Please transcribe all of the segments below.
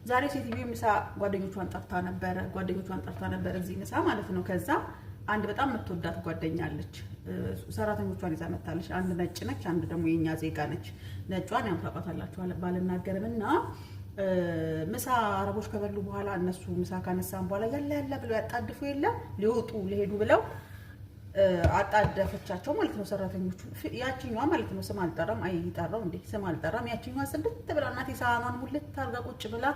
ዛሬ ሴትዮ ምሳ ጓደኞቿን ጠርታ ነበር እዚህ ምሳ ማለት ነው። ከዛ አንድ በጣም የምትወዳት ጓደኛ አለች። ሰራተኞቿን ይዛ መጣለች። አንድ ነጭ ነች፣ አንድ ደግሞ የኛ ዜጋ ነች። ነጯን ያው ታውቃታላችሁ ባልናገርምና ምሳ አረቦች ከበሉ በኋላ እነሱ ምሳ ካነሳን በኋላ ያለ ብለው ያጣድፉ የለ ሊወጡ ሊሄዱ ብለው አጣደፈቻቸው ማለት ነው ሰራተኞቹ። ያቺኛዋ ማለት ነው ስም አልጠራም አይጠራው እንዴ ስም አልጠራም። ያቺኛዋ ስልት ብላ እናቴ ሳህኗን ሙልት ታርጋ ቁጭ ብላ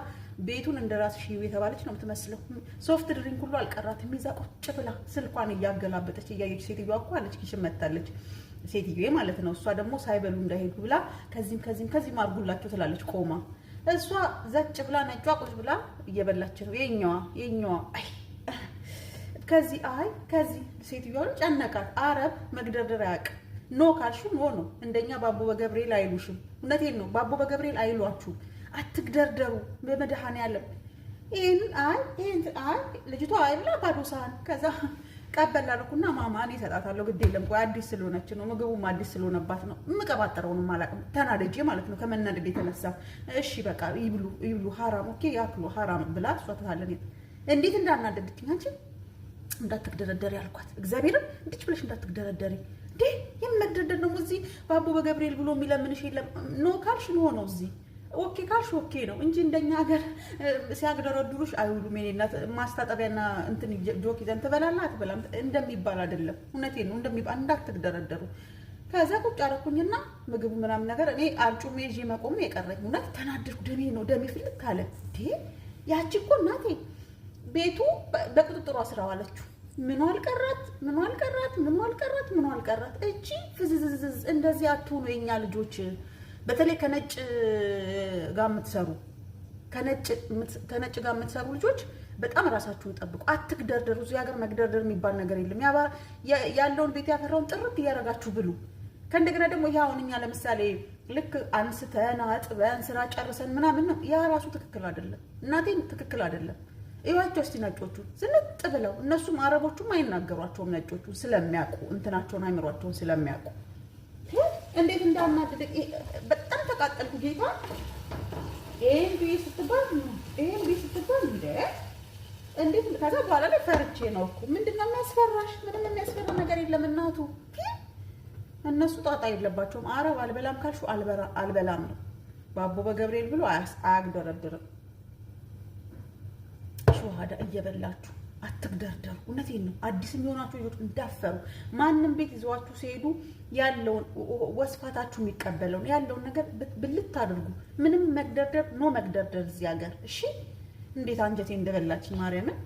ቤቱን እንደራስሽ የተባለች ነው የምትመስለው። ሶፍት ድሪንክ ሁሉ አልቀራትም። ይዛ ቁጭ ብላ ስልኳን እያገላበጠች እያየች ሴትዮዋ እኮ አለች ኪሽን መታለች ሴትዮዋ ማለት ነው። እሷ ደግሞ ሳይበሉ እንዳይሄዱ ብላ ከዚህም አርጉላቸው ትላለች ቆማ። እሷ ዘጭ ብላ ነጯ ቁጭ ብላ እየበላች ነው። የኛዋ አይ ከዚህ ሴትዮዋ ጨነቃት። አረብ መግደርደር አያውቅም። ኖ ካልሹ ኖ ነው። እንደኛ ባቦ በገብርኤል አይሉሽም። እውነቴን ነው። ባቦ በገብርኤል አይሏችሁ። አትግደርደሩ በመድኃኔዓለም። ይሄን ልጅቷ አይብላ ባዶ ሳህን። ከዛ ቀበል አልኩና ማማ እኔ እሰጣታለሁ ግድ የለም ቆይ አዲስ ስለሆነች ነው ምግቡም አዲስ ስለሆነባት ነው የምቀባጠረውንም አላውቅም። ተናደጄ ማለት ነው ከመናደድ የተነሳ እሺ በቃ ይብሉ ሐራም ኦኬ ያክሉ ሐራም ብላ እሷ ትታለን። እንዴት እንዳናደድችኝ አንቺ እንዳትግደረደሪ ያልኳት እግዚአብሔርን እንዴት ብለሽ እንዳትግደረደሪ እንዴ የምመግደርደር ነው። እዚህ ባቦ በገብርኤል ብሎ የሚለምንሽ የለም። ኖ ካልሽ ኖ ነው። እዚህ ኦኬ ካልሽ ኦኬ ነው እንጂ እንደኛ ሀገር ሲያግደረድሩሽ አይውሉም። የኔናት ማስታጠቢያና እንትን ጆክ ይዘን ትበላለህ አትበላም እንደሚባል አይደለም። እውነቴን ነው እንደሚባል እንዳትግደረደሩ። ከዛ ቁጭ አደረኩኝና ምግቡ ምናምን ነገር እኔ አርጩሜ ይዤ መቆም የቀረኝ እውነት ተናደድኩ። ደሜ ፍልክ አለ። እንዴ ያቺ እኮ እናቴ ቤቱ በቁጥጥሯ ስራ ዋለችው። ምኑ አልቀራት እቺ ፍዝዝዝ እንደዚህ አትሆኑ የኛ ልጆች። በተለይ ከነጭ ጋር የምትሰሩ ልጆች በጣም ራሳችሁን ጠብቁ። አትግደርደሩ። እዚህ ሀገር መግደርደር የሚባል ነገር የለም። ያለውን ቤት ያፈራውን ጥርት እያደረጋችሁ ብሉ። ከእንደገና ደግሞ ይሄ አሁን እኛ ለምሳሌ ልክ አንስተን አጥበን ስራ ጨርሰን ምናምን ነው ያ ራሱ ትክክል አይደለም። እናቴን ትክክል አይደለም። ይዋቸው እስቲ ነጮቹ ዝንጥ ብለው እነሱም አረቦቹም አይናገሯቸውም ነጮቹ ስለሚያውቁ እንትናቸውን አይምሯቸውን ስለሚያውቁ እንዴት እንዳናደደ በጣም ተቃጠልኩ። ጌታ ይሄን ቢ ስትባል እንዴት ከዛ በኋላ ላይ ፈርቼ ነው እኮ ምንድነው የሚያስፈራሽ? ምንም የሚያስፈራ ነገር የለም እናቱ። እነሱ ጣጣ የለባቸውም። አረብ አልበላም ካልሹ አልበላም ነው። ባቦ በገብርኤል ብሎ አያግደረድርም። ሸዋዳ እየበላችሁ አትግደርደሩ። እውነቴን ነው። አዲስ የሚሆናችሁ ልጆች እንዳፈሩ ማንም ቤት ይዘዋችሁ ሲሄዱ ያለውን ወስፋታችሁ የሚቀበለውን ያለውን ነገር ብልት አድርጉ። ምንም መግደርደር እዚህ ሀገር እሺ። እንዴት አንጀቴ እንደበላች ማርያምን